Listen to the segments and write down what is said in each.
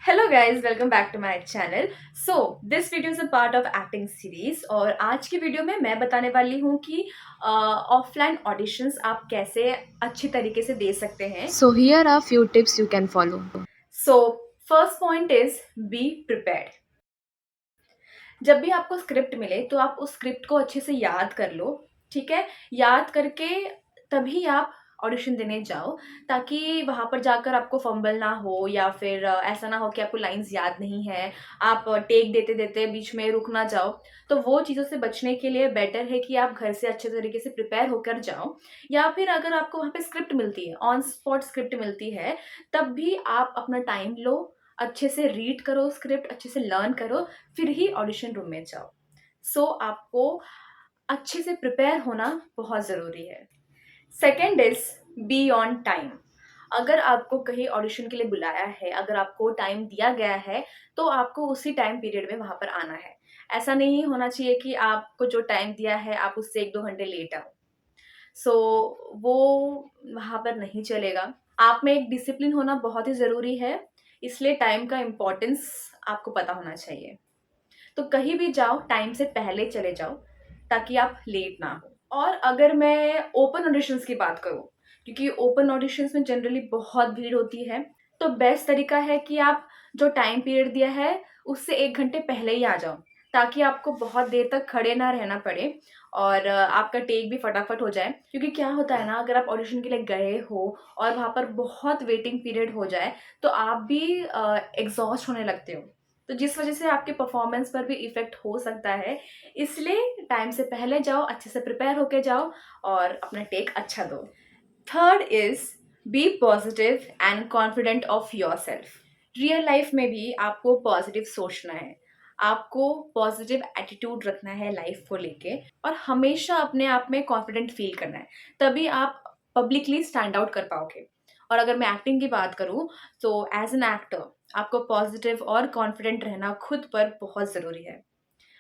Hello guys, welcome back to my channel. So this video is a part of acting series और आज की video में मैं बताने वाली हूँ कि ऑफलाइन ऑडिशंस आप कैसे अच्छी तरीके से दे सकते हैं। So here are few tips you can follow. So first point is be prepared. जब भी आपको स्क्रिप्ट मिले तो आप उस स्क्रिप्ट को अच्छे से याद कर लो। ठीक है, याद करके तभी आप ऑडिशन देने जाओ, ताकि वहां पर जाकर आपको फंबल ना हो या फिर ऐसा ना हो कि आपको लाइंस याद नहीं है, आप टेक देते देते बीच में रुक ना जाओ। तो वो चीज़ों से बचने के लिए बेटर है कि आप घर से अच्छे तरीके से प्रिपेयर होकर जाओ। या फिर अगर आपको वहाँ पे स्क्रिप्ट मिलती है, ऑन स्पॉट स्क्रिप्ट मिलती है, तब भी आप अपना टाइम लो, अच्छे से रीड करो, स्क्रिप्ट अच्छे से लर्न करो, फिर ही ऑडिशन रूम में जाओ। आपको अच्छे से प्रिपेयर होना बहुत ज़रूरी है। Second is be on time. अगर आपको कहीं ऑडिशन के लिए बुलाया है, अगर आपको टाइम दिया गया है, तो आपको उसी टाइम पीरियड में वहां पर आना है। ऐसा नहीं होना चाहिए कि आपको जो टाइम दिया है आप उससे 1-2 घंटे लेट आओ। सो वो वहां पर नहीं चलेगा। आप में एक डिसिप्लिन होना बहुत ही ज़रूरी है, इसलिए टाइम का इम्पोर्टेंस आपको पता होना चाहिए। तो कहीं भी जाओ टाइम से पहले चले जाओ, ताकि आप लेट ना हो। और अगर मैं ओपन ऑडिशंस की बात करूँ, क्योंकि ओपन ऑडिशंस में जनरली बहुत भीड़ होती है, तो बेस्ट तरीका है कि आप जो टाइम पीरियड दिया है उससे 1 घंटे पहले ही आ जाओ, ताकि आपको बहुत देर तक खड़े ना रहना पड़े और आपका टेक भी फटाफट हो जाए। क्योंकि क्या होता है ना, अगर आप ऑडिशन के लिए गए हो और वहाँ पर बहुत वेटिंग पीरियड हो जाए, तो आप भी एग्जॉस्ट होने लगते हो, तो जिस वजह से आपके परफॉर्मेंस पर भी इफेक्ट हो सकता है। इसलिए टाइम से पहले जाओ, अच्छे से प्रिपेयर होके जाओ और अपना टेक अच्छा दो। Third is be positive and confident of your self. Real life में भी आपको पॉजिटिव सोचना है, आपको पॉजिटिव एटीट्यूड रखना है लाइफ को लेके, और हमेशा अपने आप में कॉन्फिडेंट फील करना है, तभी आप पब्लिकली स्टैंड आउट कर पाओगे। और अगर मैं एक्टिंग की बात करूँ, तो एज एन एक्टर आपको पॉजिटिव और कॉन्फिडेंट रहना खुद पर बहुत ज़रूरी है।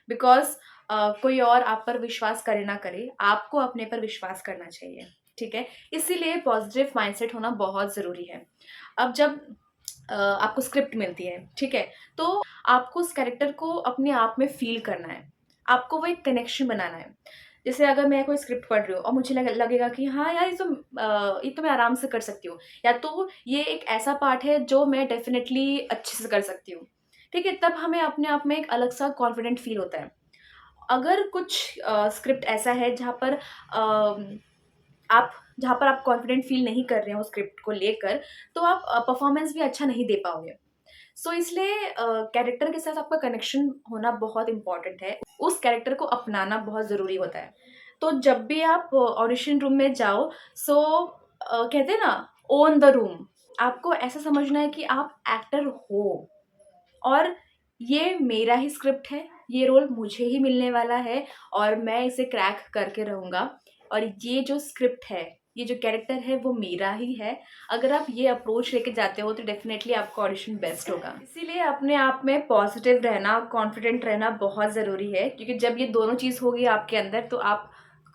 बिकॉज कोई और आप पर विश्वास करे ना करे, आपको अपने पर विश्वास करना चाहिए। ठीक है, इसीलिए पॉजिटिव माइंडसेट होना बहुत ज़रूरी है। अब जब आपको स्क्रिप्ट मिलती है, ठीक है, तो आपको उस कैरेक्टर को अपने आप में फील करना है, आपको वो एक कनेक्शन बनाना है। जैसे अगर मैं कोई स्क्रिप्ट पढ़ रही हूँ और मुझे लगेगा कि हाँ यार, ये तो मैं आराम से कर सकती हूँ, या तो ये एक ऐसा पार्ट है जो मैं डेफिनेटली अच्छे से कर सकती हूँ। ठीक है, तब हमें अपने आप में एक अलग सा कॉन्फिडेंट फील होता है। अगर कुछ स्क्रिप्ट ऐसा है आप जहाँ पर आप कॉन्फिडेंट फील नहीं कर रहे हो स्क्रिप्ट को लेकर, तो आप परफॉर्मेंस भी अच्छा नहीं दे पाओगे। इसलिए कैरेक्टर के साथ आपका कनेक्शन होना बहुत इंपॉर्टेंट है, उस कैरेक्टर को अपनाना बहुत ज़रूरी होता है। तो जब भी आप ऑडिशन रूम में जाओ, कहते हैं ना, ओन द रूम। आपको ऐसा समझना है कि आप एक्टर हो और ये मेरा ही स्क्रिप्ट है, ये रोल मुझे ही मिलने वाला है और मैं इसे क्रैक करके रहूँगा। और ये जो स्क्रिप्ट है, ये जो कैरेक्टर है, वो मेरा ही है। अगर आप ये अप्रोच लेके जाते हो तो डेफिनेटली आपका ऑडिशन बेस्ट होगा। इसीलिए अपने आप में पॉजिटिव रहना, कॉन्फिडेंट रहना बहुत ज़रूरी है, क्योंकि जब ये दोनों चीज़ होगी आपके अंदर, तो आप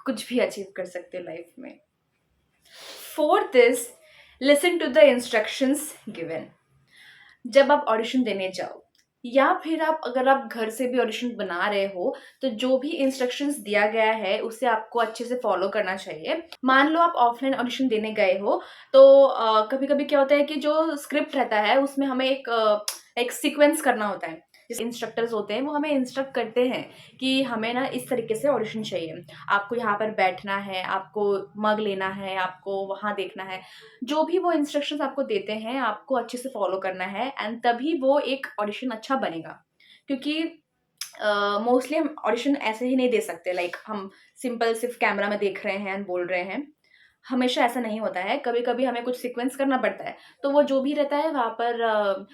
कुछ भी अचीव कर सकते हो लाइफ में। Fourth is listen to the instructions given. जब आप ऑडिशन देने जाओ, या फिर आप अगर आप घर से भी ऑडिशन बना रहे हो, तो जो भी इंस्ट्रक्शंस दिया गया है उसे आपको अच्छे से फॉलो करना चाहिए। मान लो आप ऑफलाइन ऑडिशन देने गए हो, तो कभी कभी क्या होता है कि जो स्क्रिप्ट रहता है उसमें हमें एक सीक्वेंस करना होता है। जैसे इंस्ट्रक्टर्स होते हैं वो हमें इंस्ट्रक्ट करते हैं कि हमें ना इस तरीके से ऑडिशन चाहिए, आपको यहाँ पर बैठना है, आपको मग लेना है, आपको वहाँ देखना है। जो भी वो इंस्ट्रक्शंस आपको देते हैं आपको अच्छे से फॉलो करना है, एंड तभी वो एक ऑडिशन अच्छा बनेगा। क्योंकि मोस्टली हम ऑडिशन ऐसे ही नहीं दे सकते, लाइक हम सिंपल सिर्फ कैमरा में देख रहे हैं एंड बोल रहे हैं। हमेशा ऐसा नहीं होता है, कभी कभी हमें कुछ सीक्वेंस करना पड़ता है। तो वो जो भी रहता है वहाँ पर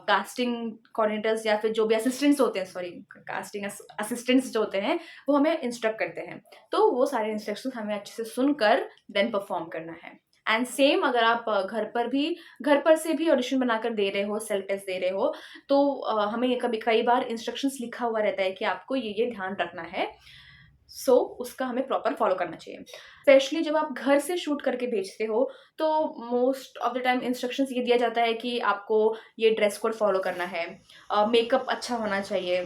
कास्टिंग कोऑर्डिनेटर्स या फिर जो भी असिस्टेंट्स होते हैं, सॉरी, कास्टिंग असिस्टेंट्स जो होते हैं, वो हमें इंस्ट्रक्ट करते हैं। तो वो सारे इंस्ट्रक्शंस हमें अच्छे से सुनकर देन परफॉर्म करना है। एंड सेम अगर आप घर पर से भी ऑडिशन बनाकर दे रहे हो, सेल्फ टेस्ट दे रहे हो, तो हमें कभी कई बार इंस्ट्रक्शंस लिखा हुआ रहता है कि आपको ये ध्यान रखना है। सो उसका हमें प्रॉपर फॉलो करना चाहिए। स्पेशली जब आप घर से शूट करके भेजते हो तो most of the time instructions ये दिया जाता है कि आपको ये ड्रेस कोड फॉलो करना है, मेकअप अच्छा होना चाहिए,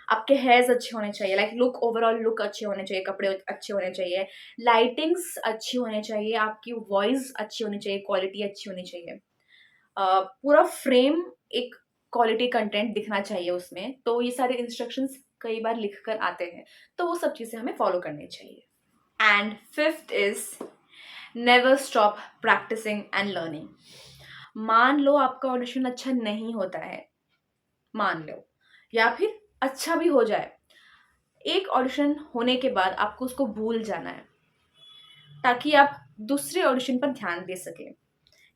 आपके हेयर्स अच्छे होने चाहिए, लाइक लुक ओवरऑल लुक अच्छे होने चाहिए, कपड़े अच्छे होने चाहिए, लाइटिंग्स अच्छी होनी चाहिए, आपकी वॉइस अच्छी होनी चाहिए, क्वालिटी अच्छी होनी चाहिए, पूरा फ्रेम एक क्वालिटी कंटेंट दिखना चाहिए उसमें। तो ये सारे इंस्ट्रक्शंस कई बार लिख कर आते हैं, तो वो सब चीज़ें हमें फॉलो करनी चाहिए। And fifth is never stop practising and learning. मान लो आपका ऑडिशन अच्छा नहीं होता है, मान लो, या फिर अच्छा भी हो जाए, एक ऑडिशन होने के बाद आपको उसको भूल जाना है ताकि आप दूसरे ऑडिशन पर ध्यान दे सकें।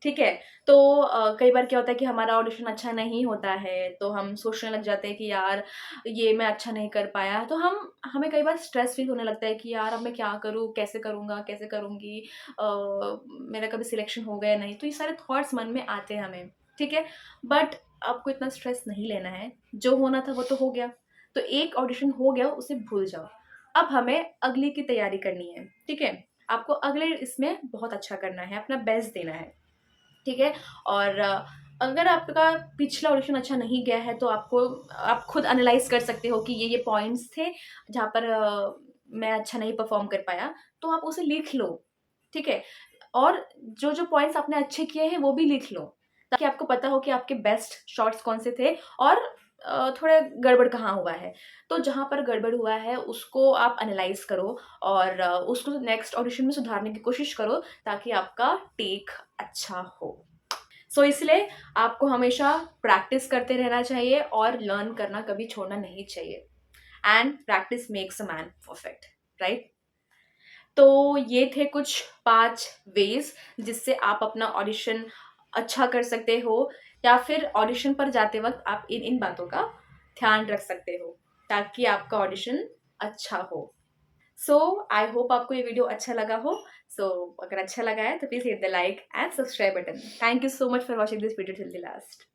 ठीक है? तो कई बार क्या होता है कि हमारा ऑडिशन अच्छा नहीं होता है, तो हम सोचने लग जाते हैं कि यार ये मैं अच्छा नहीं कर पाया, तो हमें कई बार स्ट्रेस फ़ील होने लगता है कि यार अब मैं क्या करूँ? कैसे करूँगा? कैसे करूँगी? मेरा कभी सिलेक्शन होगा या नहीं? तो ये सारे थॉट्स मन में आते हैं हमें, ठीक है? बट आपको इतना स्ट्रेस नहीं लेना है, जो होना था वो तो हो गया। तो एक ऑडिशन हो गया, उसे भूल जाओ। अब हमें अगली की तैयारी करनी है, ठीक है? आपको अगले इसमें बहुत अच्छा करना है, अपना बेस्ट देना है। ठीक है? और अगर आपका पिछला ऑडिशन अच्छा नहीं गया है तो आप खुद एनालाइज़ कर सकते हो कि ये पॉइंट्स थे जहाँ पर मैं अच्छा नहीं परफ़ॉर्म कर पाया, तो आप उसे लिख लो, ठीक है? और जो-जो पॉइंट्स आपने अच्छे किए हैं वो भी लिख लो, ताकि आपको पता हो कि आपके बेस्ट शॉट्स कौन-से थे और थोड़ा गड़बड़ कहाँ हुआ है। तो जहाँ पर गड़बड़ हुआ है उसको आप एनालाइज़ करो और उसको नेक्स्ट ऑडिशन में सुधारने की कोशिश करो ताकि आपका टेक अच्छा हो। सो इसलिए आपको हमेशा प्रैक्टिस करते रहना चाहिए और लर्न करना कभी छोड़ना नहीं चाहिए। And practice makes a man perfect, right? तो ये थे कुछ 5 वेज़ जिससे आप अपना ऑडिशन अच्छा कर सकते हो या फिर ऑडिशन पर जाते वक़्त आप इन-इन बातों का ध्यान रख सकते हो, ताकि आपका ऑडिशन अच्छा हो। सो आई होप आपको ये वीडियो अच्छा लगा हो। सो अगर अच्छा लगा है तो please hit the like and subscribe button. Thank you so much for watching this video till the last.